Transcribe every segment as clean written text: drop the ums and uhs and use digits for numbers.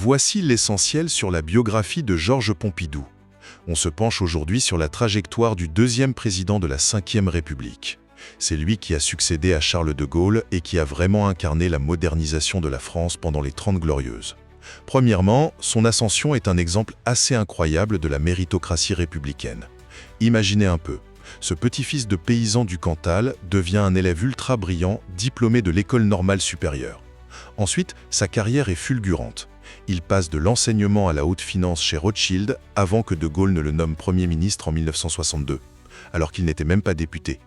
Voici l'essentiel sur la biographie de Georges Pompidou. On se penche aujourd'hui sur la trajectoire du deuxième président de la Ve République. C'est lui qui a succédé à Charles de Gaulle et qui a vraiment incarné la modernisation de la France pendant les 30 Glorieuses. Premièrement, son ascension est un exemple assez incroyable de la méritocratie républicaine. Imaginez un peu, ce petit-fils de paysan du Cantal devient un élève ultra brillant, diplômé de l'École normale supérieure. Ensuite, sa carrière est fulgurante. Il passe de l'enseignement à la haute finance chez Rothschild avant que de Gaulle ne le nomme Premier ministre en 1962, alors qu'il n'était même pas député.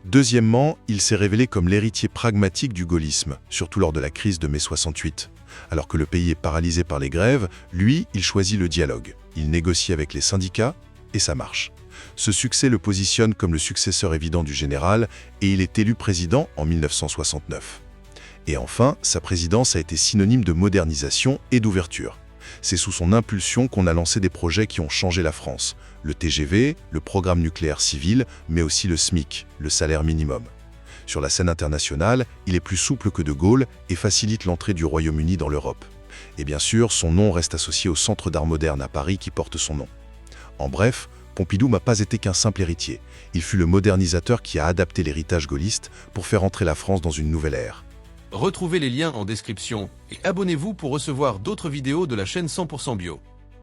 Deuxièmement, il s'est révélé comme l'héritier pragmatique du gaullisme, surtout lors de la crise de mai 68. Alors que le pays est paralysé par les grèves, lui, il choisit le dialogue. Il négocie avec les syndicats et ça marche. Ce succès le positionne comme le successeur évident du général et il est élu président en 1969. Et enfin, sa présidence a été synonyme de modernisation et d'ouverture. C'est sous son impulsion qu'on a lancé des projets qui ont changé la France. Le TGV, le programme nucléaire civil, mais aussi le SMIC, le salaire minimum. Sur la scène internationale, il est plus souple que de Gaulle et facilite l'entrée du Royaume-Uni dans l'Europe. Et bien sûr, son nom reste associé au Centre d'Art moderne à Paris qui porte son nom. En bref, Pompidou n'a pas été qu'un simple héritier. Il fut le modernisateur qui a adapté l'héritage gaulliste pour faire entrer la France dans une nouvelle ère. Retrouvez les liens en description et abonnez-vous pour recevoir d'autres vidéos de la chaîne 100% Bio.